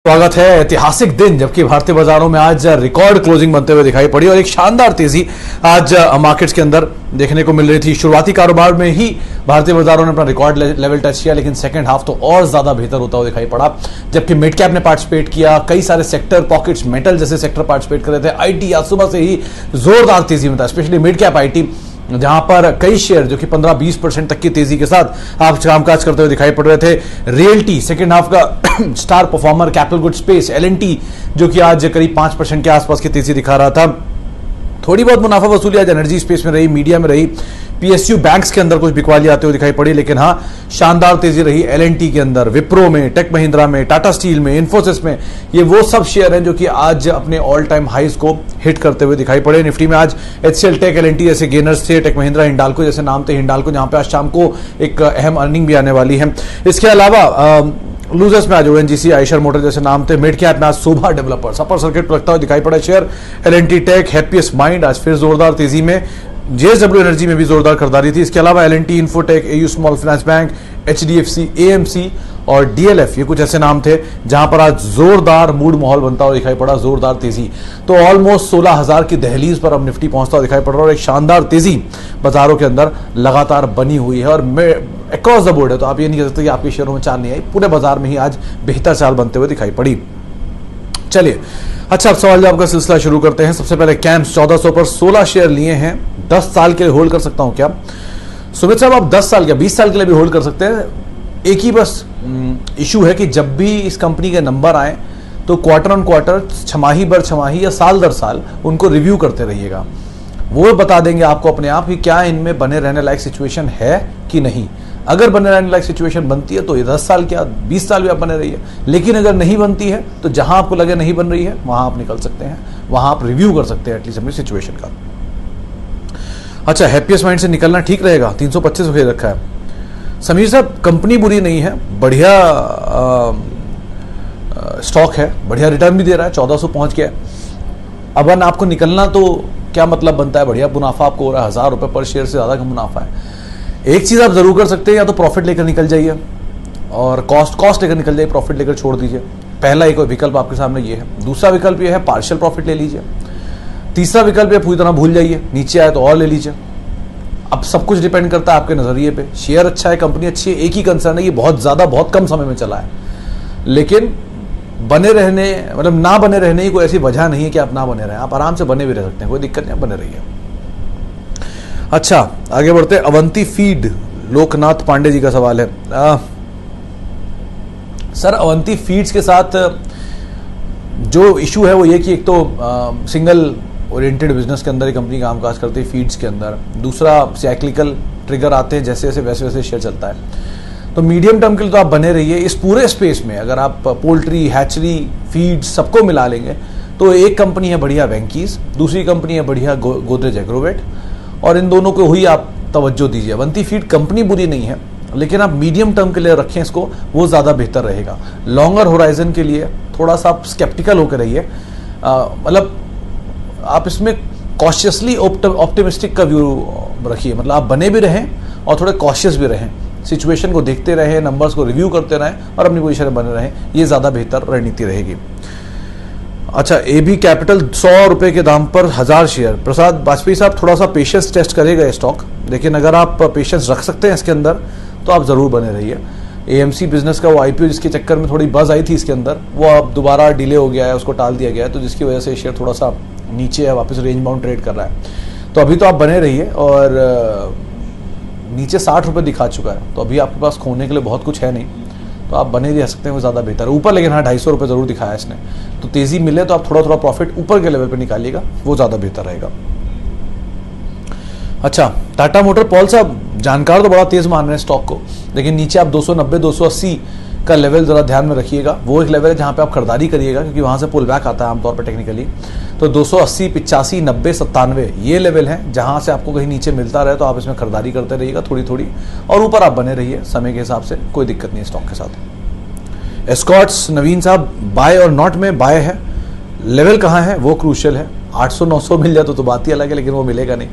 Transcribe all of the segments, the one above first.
स्वागत है। ऐतिहासिक दिन जबकि भारतीय बाजारों में आज रिकॉर्ड क्लोजिंग बनते हुए दिखाई पड़ी और एक शानदार तेजी आज मार्केट्स के अंदर देखने को मिल रही थी। शुरुआती कारोबार में ही भारतीय बाजारों ने अपना रिकॉर्ड लेवल टच किया, लेकिन सेकंड हाफ तो और ज्यादा बेहतर होता हुआ दिखाई पड़ा। जबकि मिड कैप ने पार्टिसिपेट किया, कई सारे सेक्टर पॉकेट्स, मेटल जैसे सेक्टर पार्टिसिपेट कर रहे थे। आईटी आज सुबह से ही जोरदार तेजी में था, स्पेशली मिड कैप आईटी, जहां पर कई शेयर जो कि 15-20% तक की तेजी के साथ आप कामकाज करते हुए दिखाई पड़ रहे थे। रियल्टी सेकंड हाफ का star performer, capital good space, L and T जो कि आज करीब 5% के आसपास की तेजी दिखा रहा था। थोड़ी बहुत मुनाफा वसूली आज एनर्जी स्पेस में रही, मीडिया में रही, पीएसयू बैंक्स के अंदर कुछ बिकवाली आते हुए दिखाई पड़ी, लेकिन हाँ शानदार तेजी रही एलएनटी के अंदर, विप्रो में, टेक महिंद्रा में, टाटा स्टील में, इन्फोसिस में। ये वो सब शेयर हैं जो कि आज अपने ऑल टाइम हाइज को हिट करते हुए दिखाई पड़े। निफ्टी में आज एचसीएल टेक, एलएनटी जैसे गेनर्स थे, टेक महिंद्रा, हिंडाल्को जैसे नाम थे, हिंडाल्को जहां पे आज शाम को एक अहम अर्निंग भी आने वाली है। इसके अलावा लूजर्स में आज ओएनजीसी, आयशर मोटर जैसे नाम थे। मिड कैप में आज शोभा डेवलपर्स अपर सर्किट पर लगता हुआ दिखाई पड़ा share, L and T tech, Happiest Mind आज फिर जोरदार तेजी में, जेएसडब्ल्यू एनर्जी में भी जोरदार खरीदारी थी। इसके अलावा L and T, Infotech, AU Small Finance Bank, HDFC, AMC और डीएलएफ, ये कुछ ऐसे नाम थे जहां पर आज जोरदार मूड माहौल बनता हुआ दिखाई पड़ा, जोरदार तेजी। तो ऑलमोस्ट 16,000 की दहलीज पर अब निफ्टी पहुंचता हुआ दिखाई पड़ रहा है और एक शानदार तेजी बाजारों के अंदर लगातार बनी हुई है और अक्रॉस द बोर्ड है। तो आप ये नहीं कह सकते कि आपके शेयरों में चाल नहीं आई, पूरे बाजार में ही आज बेहतर चाल बनते हुए दिखाई पड़ी। चलिए, अच्छा अब सवाल जवाब का सिलसिला शुरू करते हैं। सबसे पहले कैम्स 1400 पर 16 शेयर लिए हैं, 10 साल के लिए होल्ड कर सकता हूं क्या? सुमित साहब, आप 10 साल या 20 साल के लिए भी होल्ड कर सकते हैं। एक ही बस इशू है कि जब भी इस कंपनी के नंबर आए तो क्वार्टर ऑन क्वार्टर, छमाही बर छमाही या साल दर साल उनको रिव्यू करते रहिएगा। वो बता देंगे आपको अपने आप कि क्या इनमें बने रहने लायक सिचुएशन है कि नहीं। अगर बने रहने लायक सिचुएशन बनती है तो ये 10 साल क्या 20 साल भी आप बने रहिए, लेकिन अगर नहीं बनती है तो जहां आपको लगे नहीं बन रही है वहां आप निकल सकते हैं, वहां आप रिव्यू कर सकते हैं एटलीस्ट अपनी सिचुएशन का। अच्छा, हैप्पीएस्ट माइंड से निकलना ठीक रहेगा, 325 हो रखा है। समीर साहब, कंपनी बुरी नहीं है, बढ़िया स्टॉक है, बढ़िया रिटर्न भी दे रहा है, 1400 पहुंच गया। अब आपको निकलना तो क्या मतलब बनता है, बढ़िया मुनाफा आपको हो रहा है, 1000 रुपए पर शेयर से ज्यादा का मुनाफा है। एक चीज आप जरूर कर सकते हैं, या तो प्रॉफिट लेकर निकल जाइए और कॉस्ट लेकर निकल जाइए, प्रॉफिट लेकर छोड़ दीजिए। पहला एक विकल्प आपके सामने ये है। दूसरा विकल्प ये है पार्शियल प्रॉफिट ले लीजिए। तीसरा विकल्प ये पूरी तरह भूल जाइए, नीचे आए तो और ले लीजिए। अब सब कुछ डिपेंड करता है आपके नजरिए पे। शेयर अच्छा है, कंपनी अच्छी है, एक ही कंसर्न है, ये बहुत कम समय में चला है, लेकिन बने रहने मतलब ना बने रहने की कोई ऐसी वजह नहीं है कि आप ना बने रहें, आप आराम से बने भी रह सकते हैं, कोई दिक्कत नहीं, बने रहिए। अच्छा, आगे बढ़ते हैं। अवंती फीड, लोकनाथ पांडे जी का सवाल है। सर, अवंती फीड्स के साथ जो इशू है वो ये कि एक तो सिंगल ओरिएंटेड बिजनेस के अंदर ये कंपनी कामकाज करती है फीड्स के अंदर, दूसरा साइक्लिकल ट्रिगर आते हैं, जैसे जैसे वैसे वैसे शेयर चलता है। तो मीडियम टर्म के लिए तो आप बने रहिए इस पूरे स्पेस में। अगर आप पोल्ट्री, हैचरी, फीड्स सबको मिला लेंगे तो एक कंपनी है बढ़िया वेंकीज, दूसरी कंपनी है बढ़िया गोदरेज एग्रोवेट, और इन दोनों को हुई आप तवज्जो दीजिए। अवंती फीड कंपनी बुरी नहीं है, लेकिन आप मीडियम टर्म के लिए रखें इसको, वो ज़्यादा बेहतर रहेगा। लॉन्गर होराइजन के लिए थोड़ा सा आप स्केप्टिकल होकर रहिए, मतलब आप इसमें कॉशियसली ऑप्टिमिस्टिक का व्यू रखिए, मतलब आप बने भी रहें और थोड़े कॉशियस भी रहें, सिचुएशन को देखते रहें, नंबर्स को रिव्यू करते रहें और अपनी पोजीशन में बने रहें, ये ज़्यादा बेहतर रणनीति रहेगी। अच्छा, एबी कैपिटल 100 रुपए के दाम पर 1000 शेयर। प्रसाद वाजपेयी साहब, थोड़ा सा पेशेंस टेस्ट करेगा ये स्टॉक, लेकिन अगर आप पेशेंस रख सकते हैं इसके अंदर तो आप जरूर बने रहिए। एएमसी बिजनेस का वो आईपीओ जिसके चक्कर में थोड़ी बज आई थी इसके अंदर, वो अब दोबारा डिले हो गया है, उसको टाल दिया गया है, तो जिसकी वजह से शेयर थोड़ा सा नीचे है, वापस रेंज बाउंड ट्रेड कर रहा है। तो अभी तो आप बने रहिए, और नीचे 60 रुपए दिखा चुका है, तो अभी आपके पास खोने के लिए बहुत कुछ है नहीं, तो आप बने रह सकते हैं, वो ज़्यादा बेहतर है। ऊपर लेकिन हाँ 250 रुपये जरूर दिखाया इसने, तो तेजी मिले तो आप थोड़ा थोड़ा प्रॉफिट ऊपर के लेवल पे निकालिएगा, वो ज़्यादा बेहतर रहेगा। अच्छा, टाटा मोटर, पॉल साहब जानकार तो बड़ा तेज मान रहे हैं स्टॉक को, लेकिन नीचे आप 290, 280 का लेवल जरा ध्यान में रखिएगा। वो एक लेवल है जहाँ पे आप खरीदारी करिएगा, क्योंकि वहाँ से पुल बैक आता है आमतौर पर टेक्निकली। तो 280, 85, 90, 97 ये लेवल हैं जहाँ से आपको कहीं नीचे मिलता रहे तो आप इसमें खरीदारी करते रहिएगा थोड़ी थोड़ी, और ऊपर आप बने रहिए समय के हिसाब से, कोई दिक्कत नहीं है स्टॉक के साथ। एस्कॉर्ट्स, नवीन साहब, बाय और नॉट में बाय है, लेवल कहाँ है वो क्रूशियल है। 800-900 मिल जाए तो बात ही अलग है, लेकिन वो मिलेगा नहीं।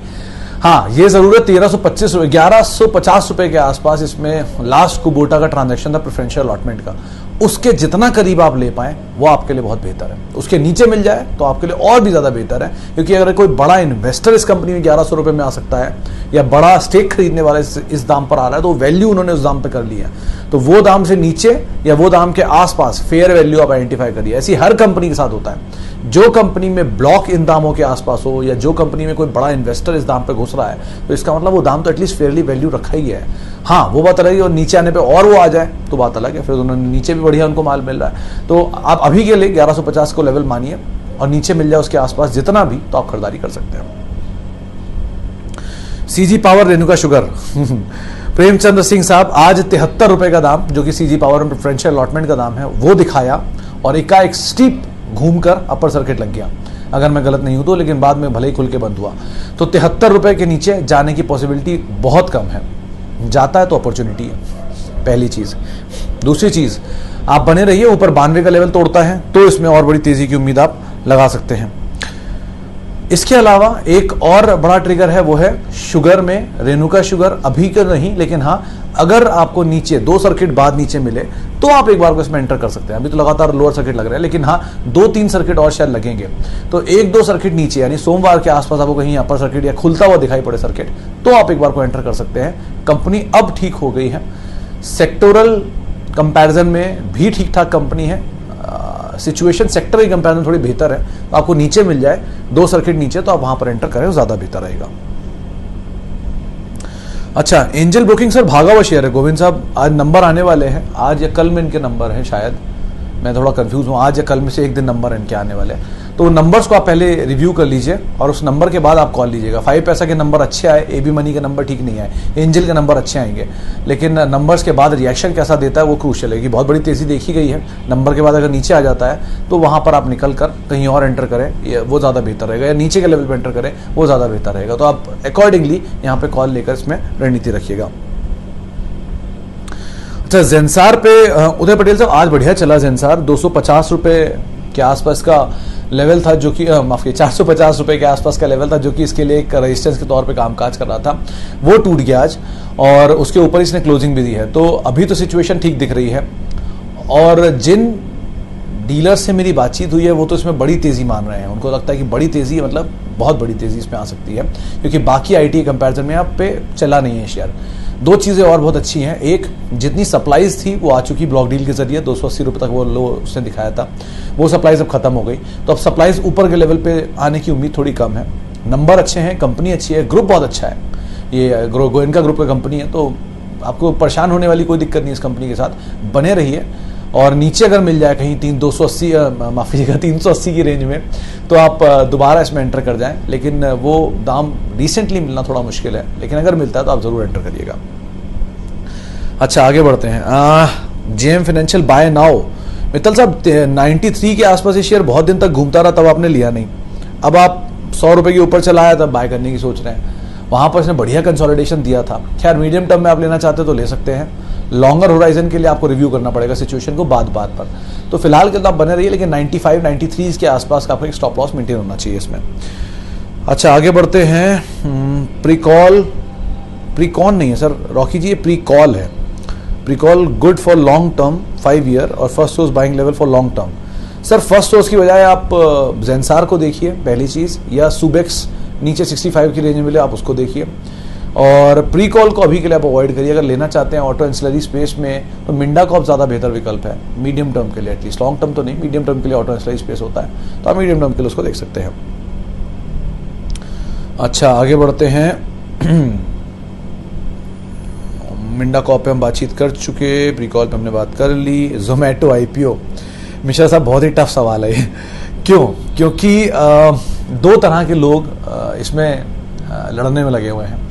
हाँ, ये जरूर है 1325 रुपए 1150 रुपए के आसपास इसमें लास्ट कुबोटा का ट्रांजैक्शन था प्रेफरेंशियल अलॉटमेंट का। उसके जितना करीब आप ले पाए वो आपके लिए बहुत बेहतर है। उसके नीचे मिल जाए तो आपके लिए और भी ज्यादा बेहतर है, क्योंकि अगर कोई बड़ा इन्वेस्टर इस कंपनी में 1100 रुपए में आ सकता है या बड़ा स्टेक खरीदने वाला इस दाम पर आ रहा है, तो वैल्यू उन्होंने उस दाम पे कर ली है। तो वो दाम से नीचे या वो दाम के आसपास फेयर वैल्यू आप आइडेंटिफाई करिए। ऐसी हर कंपनी के साथ होता है। जो कंपनी में ब्लॉक इन दामों के आसपास हो या जो कंपनी में कोई बड़ा इन्वेस्टर इस दाम पे घुस रहा है, तो इसका मतलब वो दाम तो एटलीस्ट फेयरली वैल्यू रखा ही है। हाँ, वो बात अलग है, और नीचे आने पे और वो आ जाए तो बात अलग है, फिर उन्होंने नीचे भी बढ़िया उनको माल मिल रहा है। तो आप अभी के लिए 1150 को लेवल मानिए और नीचे मिल जाए उसके आसपास जितना भी, तो आप खरीदारी कर सकते हैं। CG power Renuka sugar Premchandra Singh साहब, आज 73 रुपए का दाम जो कि सीजी पावर में प्रेफरेंशियल अलॉटमेंट का दाम है वो दिखाया और एक स्टीप घूमकर अपर सर्किट लग गया, अगर मैं गलत नहीं हूं तो, लेकिन बाद में भले ही खुल के बंद हुआ। तो 73 रुपए के नीचे जाने की पॉसिबिलिटी बहुत कम है। जाता है तो अपॉर्चुनिटी है, पहली चीज। दूसरी चीज, आप बने रहिए, ऊपर 92 का लेवल तोड़ता है तो इसमें और बड़ी तेजी की उम्मीद आप लगा सकते हैं। इसके अलावा एक और बड़ा ट्रिगर है, वो है शुगर में रेणुका शुगर। अभी का नहीं, लेकिन हाँ, अगर आपको नीचे 2 सर्किट बाद नीचे मिले तो आप एक बार को इसमें एंटर कर सकते हैं। अभी तो लगातार लोअर सर्किट लग रहे हैं, लेकिन हाँ 2-3 सर्किट और शायद लगेंगे। तो 1-2 सर्किट नीचे, यानी सोमवार के आसपास आपको कहीं अपर सर्किट या खुलता हुआ दिखाई पड़े सर्किट, तो आप एक बार को एंटर कर सकते हैं। कंपनी अब ठीक हो गई है, सेक्टोरल कंपैरिजन में भी ठीक ठाक कंपनी है। सिचुएशन सेक्टर की कंपैरिजन थोड़ी बेहतर है। तो आपको नीचे मिल जाए 2 सर्किट नीचे, तो आप वहां पर एंटर करें, ज्यादा बेहतर रहेगा। अच्छा, एंजल ब्रोकिंग सर भागा हुआ शेयर है गोविंद साहब। आज नंबर आने वाले हैं, आज या कल में इनके नंबर हैं शायद, मैं थोड़ा कंफ्यूज हूँ। आज या कल में से एक दिन नंबर इनके आने वाले हैं, तो नंबर्स को आप पहले रिव्यू कर लीजिए और उस नंबर के बाद आप कॉल लीजिएगा। 5 पैसा के नंबर अच्छे आए, एबी मनी के नंबर ठीक नहीं आए, एंजल के नंबर अच्छे आएंगे, लेकिन नंबर्स के बाद रिएक्शन कैसा देता है वो क्रूशियल है। कि बहुत बड़ी तेजी देखी गई है, नंबर के बाद अगर नीचे आ जाता है तो वहां पर आप निकल कर कहीं और एंटर करें, वो ज़्यादा बेहतर रहेगा, या नीचे के लेवल पर एंटर करें, वो ज़्यादा बेहतर रहेगा। तो आप अकॉर्डिंगली यहाँ पे कॉल लेकर इसमें रणनीति रखिएगा। अच्छा, जेंसार पे उदय पटेल साहब आज बढ़िया चला जेंसार, 250 रुपए के आसपास का लेवल था, जो कि माफ कीजिए 450 रुपए के आसपास का लेवल था, जो कि इसके लिए एक रेजिस्टेंस के तौर पे कामकाज कर रहा था। वो टूट गया आज और उसके ऊपर इसने क्लोजिंग भी दी है। तो अभी तो सिचुएशन ठीक दिख रही है, और जिन डीलर से मेरी बातचीत हुई है वो तो इसमें बड़ी तेजी मान रहे हैं। उनको लगता है कि बड़ी तेजी, मतलब बहुत बड़ी तेजी इसमें आ सकती है, क्योंकि बाकी आईटी कंपैरिजन में आप पे चला नहीं है शेयर। 2 चीज़ें और बहुत अच्छी हैं। एक, जितनी सप्लाईज थी वो आ चुकी ब्लॉक डील के जरिए, 280 रुपये तक वो लो उसने दिखाया था, वो सप्लाईज अब खत्म हो गई। तो अब सप्लाईज ऊपर के लेवल पे आने की उम्मीद थोड़ी कम है। नंबर अच्छे हैं, कंपनी अच्छी है, ग्रुप बहुत अच्छा है, ये गोयनका ग्रुप का कंपनी है। तो आपको परेशान होने वाली कोई दिक्कत नहीं इस कंपनी के साथ, बने रहिए। और नीचे अगर मिल जाए कहीं 380 की रेंज में, तो आप दोबारा इसमें एंटर कर जाएं, लेकिन वो दाम रिसेंटली मिलना थोड़ा मुश्किल है, लेकिन अगर मिलता है तो आप जरूर एंटर करिएगा। अच्छा, आगे बढ़ते हैं। JM Financial buy now, Mittal साहब 93 के आसपास ये शेयर बहुत दिन तक घूमता रहा, तब आपने लिया नहीं। अब आप 100 रुपए के ऊपर चला आया, तब बाय करने की सोच रहे हैं। वहां पर इसने बढ़िया कंसोलिडेशन दिया था। खैर, मीडियम टर्म में आप लेना चाहते तो ले सकते हैं, लॉन्गर होराइजन के लिए आपको रिव्यू करना पड़ेगा सिचुएशन को बात पर। तो फिलहाल के तो आप बने रहिए, लेकिन 95-93 के आसपास का आपको एक स्टॉप लॉस मेंटेन होना चाहिए इसमें। अच्छा, आगे बढ़ते हैं। प्रीकॉन नहीं है सर रॉकी जी, ये प्रीकॉल है। Pricol good for long term 5 year और first source buying level for long term. Sir first source की बजाय आप जेंसार को देखिए पहली चीज, या सुबेक्स नीचे 65 की रेंज में मिले आप उसको देखिए। और प्री कॉल को अभी के लिए आप अवॉइड करिए। अगर लेना चाहते हैं ऑटो एंसिलरी स्पेस में, तो मिंडा कॉप ज़्यादा बेहतर विकल्प है मीडियम टर्म के लिए, एटलीस्ट लॉन्ग टर्म तो नहीं, मीडियम टर्म के लिए ऑटो एंसिलरी स्पेस होता है, तो आप मीडियम टर्म के लिए उसको देख सकते हैं। अच्छा, आगे बढ़ते हैं। मिंडा कॉप पे हम बातचीत कर चुके, प्री कॉल पे हमने बात कर ली। जोमेटो आईपीओ, मिश्रा साहब बहुत ही टफ सवाल है। क्यों? क्योंकि 2 तरह के लोग इसमें लड़ने में लगे हुए हैं।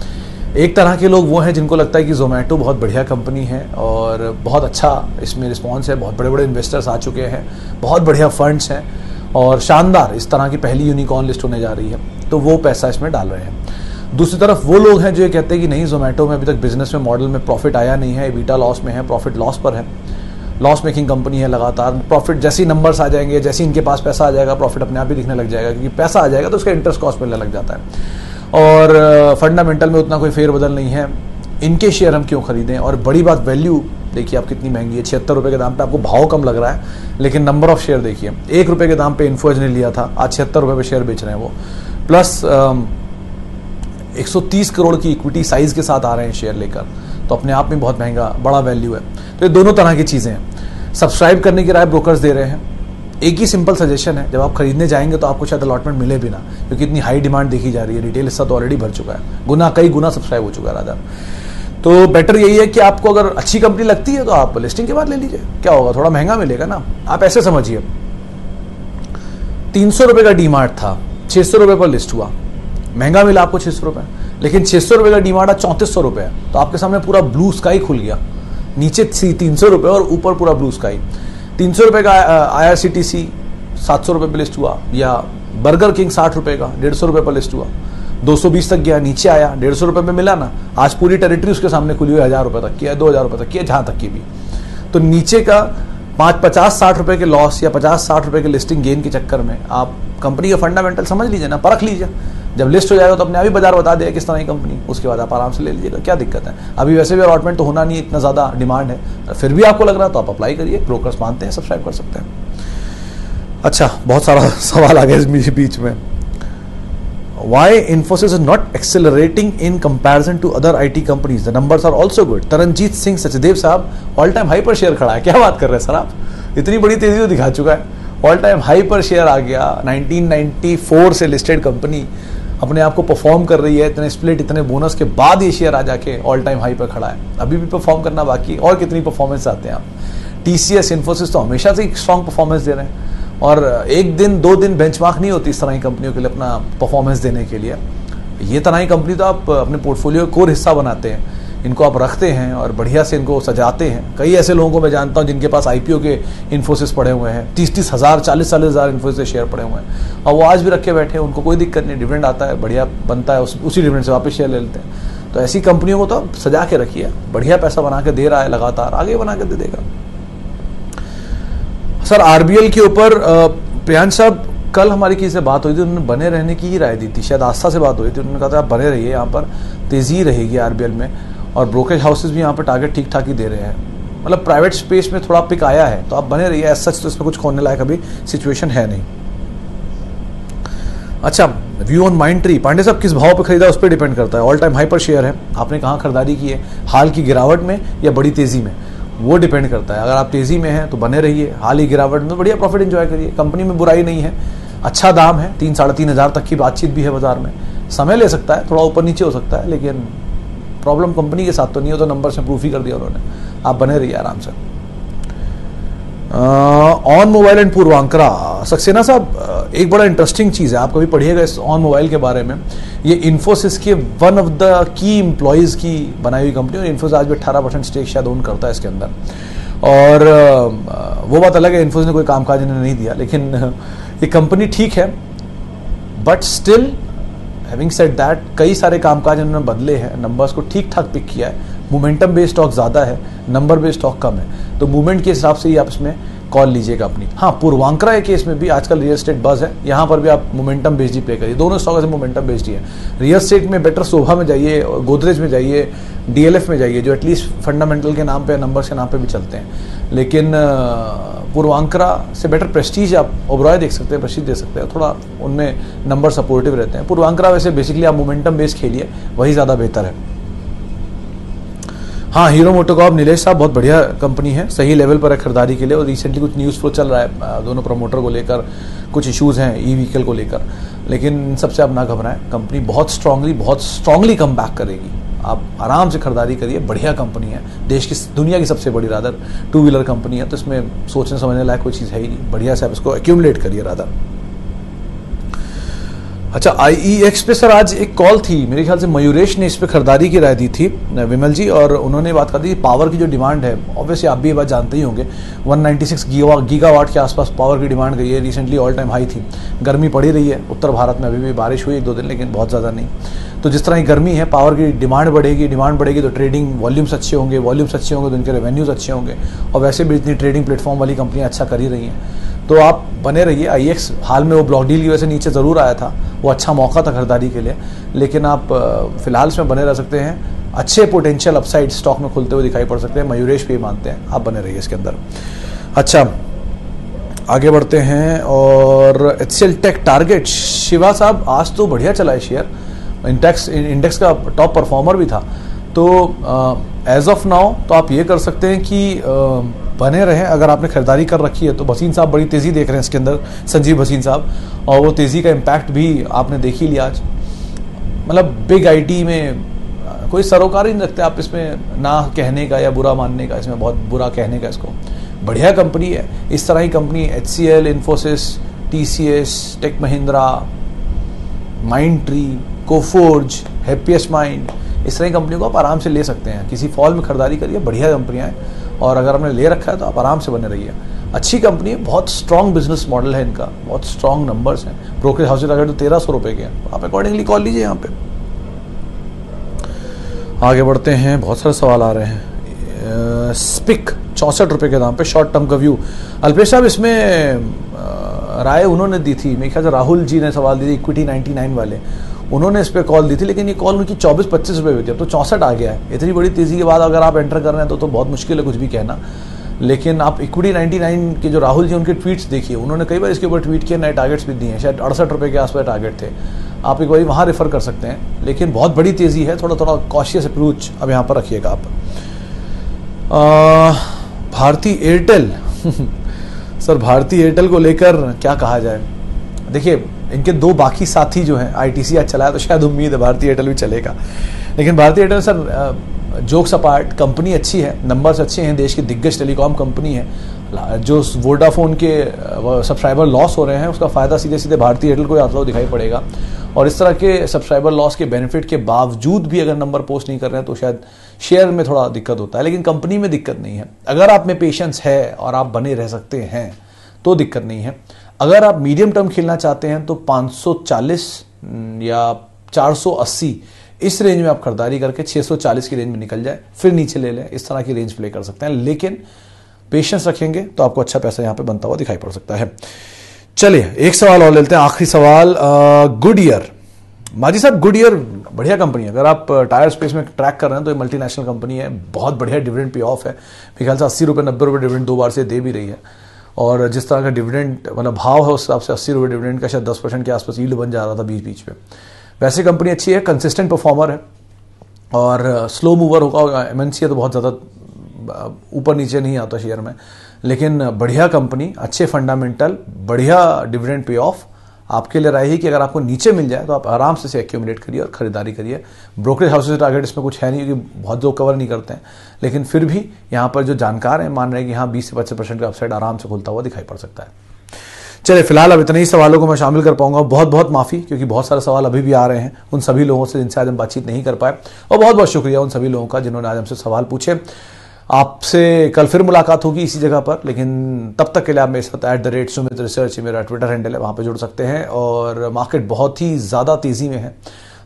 एक तरह के लोग वो हैं जिनको लगता है कि जोमेटो बहुत बढ़िया कंपनी है और बहुत अच्छा इसमें रिस्पॉन्स है, बहुत बड़े बड़े इन्वेस्टर्स आ चुके हैं, बहुत बढ़िया फंड्स हैं और शानदार इस तरह की पहली यूनिकॉर्न लिस्ट होने जा रही है, तो वो पैसा इसमें डाल रहे हैं। दूसरी तरफ वो लोग हैं जो ये कहते हैं कि नहीं, जोमेटो में अभी तक बिजनेस में मॉडल में प्रॉफिट आया नहीं है, एबिटा लॉस में है, प्रॉफिट लॉस पर है, लॉस मेकिंग कंपनी है लगातार। प्रॉफिट जैसे ही नंबर्स आ जाएंगे, जैसे इनके पास पैसा आ जाएगा, प्रॉफिट अपने आप ही दिखने लग जाएगा, क्योंकि पैसा आ जाएगा तो उसका इंटरेस्ट कॉस्ट मिलने लग जाता है। और फंडामेंटल में उतना कोई फेरबदल नहीं है, इनके शेयर हम क्यों खरीदें। और बड़ी बात वैल्यू देखिए आप कितनी महंगी है, 76 रुपये के दाम पे आपको भाव कम लग रहा है, लेकिन नंबर ऑफ शेयर देखिए, 1 रुपये के दाम पे इन्फो एज ने लिया था, आज 76 रुपये पे शेयर बेच रहे हैं वो, प्लस 130 करोड़ की इक्विटी साइज के साथ आ रहे हैं शेयर लेकर, तो अपने आप में बहुत महंगा बड़ा वैल्यू है। तो ये दोनों तरह की चीज़ें हैं। सब्सक्राइब करने की राय ब्रोकर्स दे रहे हैं। एक ही सिंपल सजेशन है, जब आप खरीदने जाएंगे तो आपको शायद अलॉटमेंट मिले भी ना, क्योंकि इतनी हाई डिमांड देखी जा रही है, रिटेल हिस्सा तो ऑलरेडी भर चुका है, कई गुना सब्सक्राइब हो चुका है राधा। तो बेटर यही है कि आपको अगर अच्छी कंपनी लगती है तो आप लिस्टिंग के बाद ले लीजिए, क्या होगा, थोड़ा महंगा मिलेगा ना। आप ऐसे समझिए 300 रुपये का डीमार्ट था, 600 रुपये पर लिस्ट हुआ, महंगा मिला आपको 600 रुपये, लेकिन 600 रुपये का डीमार्ट आज 3400 रुपये है, तो आपके सामने पूरा ब्लू स्काई खुल गया। नीचे 300 रुपये और ऊपर पूरा ब्लू स्काई। 300 रुपये का IRCTC 700 रुपये पर लिस्ट हुआ, या बर्गर किंग 60 रुपये का 150 रुपये पर लिस्ट हुआ, 220 तक गया, नीचे आया, 150 रुपये में मिला ना, आज पूरी टेरिटरी उसके सामने खुली हुई है, 1000 रुपये तक की है, 2000 रुपये तक की है, जहां तक की भी। तो नीचे का 50-60 रुपये के लॉस या 50-60 रुपये के लिस्टिंग गेन के चक्कर में आप कंपनी का फंडामेंटल समझ लीजिए ना, परख लीजिए। जब लिस्ट हो जाएगा तो अपने आप ही बाजार बता देगा किस तरह की कंपनी, उसके बाद आप आराम से ले लीजिएगा, क्या दिक्कत है। अभी वैसे भी अलॉटमेंट तो होना नहीं है, इतना ज़्यादा डिमांड है, फिर भी आपको लग रहा है तो आप अप्लाई करिए, ब्रोकर्स मानते हैं, सब्सक्राइब कर सकते हैं। अच्छा, बहुत सारा सवाल आ गया इस बीच में। Why Infosys is not accelerating in comparison to other IT companies? The numbers are also good. Taranjit Singh Sachdev साहब ऑल टाइम हाई पर शेयर खड़ा है, क्या बात कर रहे हैं सर आप, इतनी बड़ी तेजी तो दिखा चुका है, ऑल टाइम हाई पर शेयर आ गया। 1994 से लिस्टेड कंपनी अपने आप को परफॉर्म कर रही है, इतने स्प्लिट इतने बोनस के बाद ये शेयर आ जाके ऑल टाइम हाई पर खड़ा है, अभी भी परफॉर्म करना बाकी, और कितनी परफॉर्मेंस आते हैं आप। TCS इन्फोसिस तो हमेशा से स्ट्रॉन्ग परफॉर्मेंस दे रहे हैं, और एक दिन 2 दिन बेंचमार्क नहीं होती इस तरह की कंपनियों के लिए अपना परफॉर्मेंस देने के लिए। ये तरह की कंपनी तो आप अपने पोर्टफोलियो का कोर हिस्सा बनाते हैं, इनको आप रखते हैं और बढ़िया से इनको सजाते हैं। कई ऐसे लोगों को मैं जानता हूं जिनके पास IPO के इन्फोसिस पड़े हुए हैं, 30-30 हज़ार 40-40 हज़ार इन्फोसिस शेयर पड़े हुए हैं, और वो आज भी रखे बैठे हैं, उनको कोई दिक्कत नहीं, डिविडेंड आता है, बढ़िया बनता है, उसी डिविडेंड से वापस शेयर ले लेते हैं। तो ऐसी कंपनियों को तो आप सजा के रखिए, बढ़िया पैसा बना के दे रहा है, लगातार आगे बना के दे देगा। सर RBL के ऊपर प्रियांश साहब, कल हमारी किसी से बात हुई थी, उन्होंने बने रहने की ही राय दी थी, शायद आस्था से बात हुई थी, उन्होंने कहा था आप बने रहिए, यहाँ पर तेजी रहेगी RBL में, और ब्रोकरेज हाउसेज भी यहाँ पर टारगेट ठीक ठाक ही दे रहे हैं, मतलब प्राइवेट स्पेस में थोड़ा पिक आया है, तो आप बने रहिए, एज सच तो इसमें कुछ खोने लायक अभी सिचुएशन है नहीं। अच्छा, व्यू ऑन माइंडट्री, पांडे साहब किस भाव पर खरीदा उस पर डिपेंड करता है, ऑल टाइम हाई पर शेयर है, आपने कहाँ खरीदारी की है, हाल की गिरावट में या बड़ी तेजी में, वो डिपेंड करता है। अगर आप तेजी में हैं तो बने रहिए, हाल ही गिरावट में बढ़िया प्रॉफिट एंजॉय करिए, कंपनी में बुराई नहीं है, अच्छा दाम है, 3-3.5 हज़ार तक की बातचीत भी है बाजार में, समय ले सकता है, थोड़ा ऊपर नीचे हो सकता है, लेकिन प्रॉब्लम कंपनी के साथ तो नहीं हो, तो नंबर से प्रूफ ही कर दिया उन्होंने, आप बने रहिए आराम से। On mobile and Puravankara, Saxena साहब एक बड़ा इंटरेस्टिंग चीज़ है, आप कभी पढ़िएगा इस ऑन मोबाइल के बारे में, ये इन्फोसिस के one of the key employees की बनाई हुई कंपनी, और इन्फोसिस आज भी 18% स्टेक शायद ओन करता है इसके अंदर, और वो बात अलग है, इन्फोसिस ने कोई कामकाज इन्हें नहीं दिया, लेकिन ये कंपनी ठीक है, but still having said that कई सारे कामकाज इन्होंने बदले हैं, नंबर्स को ठीक ठाक पिक किया है, मोमेंटम बेस्ड स्टॉक ज़्यादा है, नंबर बेस्ड स्टॉक कम है, तो मूवमेंट के हिसाब से ही आप इसमें कॉल लीजिएगा अपनी। हाँ, पूर्वांकरा के केस में भी आजकल रियल एस्टेट बज है, यहाँ पर भी आप मोमेंटम बेस्ड ही प्ले करिए, दोनों स्टॉक ऐसे मोमेंटम बेस्ड ही है। रियल एस्टेट में बेटर शोभा में जाइए, गोदरेज में जाइए, DLF में जाइए, जो एटलीस्ट फंडामेंटल के नाम पे, नंबर्स के नाम पे भी चलते हैं, लेकिन पूर्वांकरा से बेटर प्रेस्टीज आप ओबरॉय देख सकते हैं, प्रेस्टीज दे सकते हैं, थोड़ा उनमें नंबर सपोर्टिव रहते हैं। पूर्वांकरा वैसे बेसिकली आप मोमेंटम बेस्ड खेलिए, वही ज़्यादा बेहतर है। हाँ, हीरो मोटोकॉर्प, नीलेश साहब बहुत बढ़िया कंपनी है, सही लेवल पर है खरीदारी के लिए, और रिसेंटली कुछ न्यूज़ फ्लो चल रहा है दोनों प्रमोटर को लेकर, कुछ इश्यूज़ हैं ई-व्हीकल को लेकर, लेकिन इन सबसे आप ना घबराएं, कंपनी बहुत स्ट्रांगली कम बैक करेगी, आप आराम से खरीदारी करिए, बढ़िया कंपनी है, देश की दुनिया की सबसे बड़ी रादर 2 व्हीलर कंपनी है, तो इसमें सोचने समझने लायक कोई चीज़ है ही नहीं, बढ़िया से आप इसको एक्यूमुलेट करिए रादर। अच्छा, IEX पे सर आज एक कॉल थी, मेरे ख्याल से मयूरेश ने इस पे खरीदारी की राय दी थी, विमल जी, और उन्होंने बात कर दी पावर की जो डिमांड है, ऑब्वियसली आप भी ये बात जानते ही होंगे, 196 गीगावाट के आसपास पावर की डिमांड गई है, रिसेंटली ऑल टाइम हाई थी, गर्मी पड़ी रही है, उत्तर भारत में अभी भी बारिश हुई 1-2 दिन, लेकिन बहुत ज़्यादा नहीं, तो जिस तरह की गर्मी है, पावर की डिमांड बढ़ेगी तो ट्रेडिंग वॉल्यूम्स अच्छे होंगे तो इनके रेवेन्यूज़ अच्छे होंगे, और वैसे भी इतनी ट्रेडिंग प्लेटफॉर्म वाली कंपनियाँ अच्छा कर ही रही हैं, तो आप बने रहिए। IEX हाल में वो ब्लॉक डील की वजह से नीचे ज़रूर आया था, वो अच्छा मौका था खरीदारी के लिए, लेकिन आप फिलहाल इसमें बने रह सकते हैं। अच्छे पोटेंशियल अपसाइड स्टॉक में खुलते हुए दिखाई पड़ सकते हैं, मयूरेश भी मानते हैं, आप बने रहिए इसके अंदर। अच्छा, आगे बढ़ते हैं और HCL टेक टारगेट। शिवा साहब आज तो बढ़िया चला है शेयर, इंडेक्स का टॉप परफॉर्मर भी था। तो एज ऑफ नाउ तो आप ये कर सकते हैं कि बने रहें। अगर आपने खरीदारी कर रखी है तो भसीन साहब बड़ी तेज़ी देख रहे हैं इसके अंदर, संजीव भसीन साहब, और वो तेज़ी का इम्पैक्ट भी आपने देख ही लिया आज। मतलब बिग IT में कोई सरोकार ही नहीं रखते आप इसमें, ना कहने का या बुरा मानने का, इसमें बहुत बुरा कहने का। इसको बढ़िया कंपनी है, इस तरह की company HCL, Infosys, TCS, Tech Mahindra, Mindtree, Coforge, Happiest Mind, इस तरह की कंपनियों को आप आराम से ले सकते हैं। किसी फॉल में खरीदारी करिए, बढ़िया कंपनियां हैं, और अगर आपने ले रखा है तो आप आराम से बने रहिए। अच्छी कंपनी है, बहुत स्ट्रॉन्ग बिजनेस मॉडल है इनका, बहुत स्ट्रॉन्ग नंबर्स हैं। ब्रोकरेज हाउस टारगेट तो 1300 रुपये के हैं, आप अकॉर्डिंगली कॉल लीजिए यहाँ पे। आगे बढ़ते हैं, बहुत सारे सवाल आ रहे हैं। स्पिक 64 रुपये के दाम पे, शॉर्ट टर्म का व्यू। अल्पेश साहब इसमें राय उन्होंने दी थी, मेरे ख्याल से राहुल जी ने सवाल दी थी, इक्विटी 99 वाले, उन्होंने इस पर कॉल दी थी, लेकिन ये कॉल उनकी 24-25 रुपये हुई थी, अब तो 64 आ गया है। इतनी बड़ी तेज़ी के बाद अगर आप एंटर कर रहे हैं तो बहुत मुश्किल है कुछ भी कहना। लेकिन आप इक्विटी 99 के जो राहुल जी उनके ट्वीट्स देखिए, उन्होंने कई बार इसके ऊपर ट्वीट किए, नए टारगेट्स भी दिए हैं, शायद 68 रुपये के आसपास टारगेट थे। आप एक बार वहाँ रेफर कर सकते हैं, लेकिन बहुत बड़ी तेज़ी है, थोड़ा थोड़ा कॉशियस अप्रोच अब यहाँ पर रखिएगा आप। Bharti Airtel sir, Bharti Airtel को लेकर क्या कहा जाए। देखिए, इनके दो बाकी साथी जो हैं, ITC आज चलाया तो शायद उम्मीद है भारती एयरटेल भी चलेगा, लेकिन Bharti Airtel sir jokes apart, company अच्छी है, नंबर्स अच्छे हैं, देश की दिग्गज टेलीकॉम कंपनी है। जो वोडाफोन के सब्सक्राइबर लॉस हो रहे हैं उसका फ़ायदा सीधे सीधे भारती एयरटेल को आता हुआ दिखाई पड़ेगा, और इस तरह के सब्सक्राइबर लॉस के बेनिफिट के बावजूद भी अगर नंबर पोस्ट नहीं कर रहे हैं तो शायद शेयर में थोड़ा दिक्कत होता है, लेकिन कंपनी में दिक्कत नहीं है। अगर आप में पेशेंस है और आप बने रह सकते हैं तो दिक्कत नहीं है। अगर आप मीडियम टर्म खेलना चाहते हैं तो 540 या 480 इस रेंज में आप खरीदारी करके 640 की रेंज में निकल जाए, फिर नीचे ले लें, इस तरह की रेंज प्ले कर सकते हैं। लेकिन पेशेंस रखेंगे तो आपको अच्छा पैसा यहां पे बनता हुआ दिखाई पड़ सकता है। चलिए एक सवाल और लेते हैं, आखिरी सवाल। गुडईयर, माजी साहब गुडईयर बढ़िया कंपनी है। अगर आप टायर स्पेस में ट्रैक कर रहे हैं तो ये मल्टीनेशनल कंपनी है, बहुत बढ़िया डिविडेंड पे ऑफ है। मेरे ख्याल से 80 रुपये 90 रुपये डिविडेंड 2 बार से दे भी रही है, और जिस तरह का डिविडेंड मतलब भाव है उस हिसाब से 80 रुपये डिविडेंड का शायद 10% के आसपास यील्ड बन जा रहा था बीच बीच में। वैसे कंपनी अच्छी है, कंसिस्टेंट परफॉर्मर है, और स्लो मूवर होगा। MNC है तो बहुत ज़्यादा ऊपर नीचे नहीं आता शेयर में, लेकिन बढ़िया कंपनी, अच्छे फंडामेंटल, बढ़िया डिविडेंड पे ऑफ। आपके लिए राय है कि अगर आपको नीचे मिल जाए तो आप आराम से एक्यूमुलेट करिए और खरीदारी करिए। ब्रोकरेज हाउसेज टारगेट इसमें कुछ है नहीं, क्योंकि बहुत लोग कवर नहीं करते हैं, लेकिन फिर भी यहाँ पर जो जानकार हैं मान रहे हैं कि हाँ 20 से 25% का अपसाइड आराम से खुलता हुआ दिखाई पड़ सकता है। चलिए फिलहाल अब इतने ही सवालों को मैं शामिल कर पाऊंगा। बहुत बहुत माफ़ी, क्योंकि बहुत सारे सवाल अभी भी आ रहे हैं उन सभी लोगों से जिनसे आज हम बातचीत नहीं कर पाए, और बहुत बहुत शुक्रिया उन सभी लोगों का जिन्होंने आज हमसे सवाल पूछे। आपसे कल फिर मुलाकात होगी इसी जगह पर, लेकिन तब तक के लिए आप मेरे साथ @सुमित रिसर्च मेरा ट्विटर हैंडल है, वहाँ पर जुड़ सकते हैं। और मार्केट बहुत ही ज़्यादा तेज़ी में है,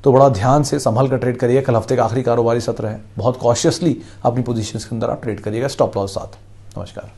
तो बड़ा ध्यान से संभल कर ट्रेड करिए। कल हफ्ते का आखिरी कारोबारी सत्र है, बहुत कॉशियसली अपनी पोजीशंस के अंदर आप ट्रेड करिएगा, स्टॉप लॉस साथ। नमस्कार।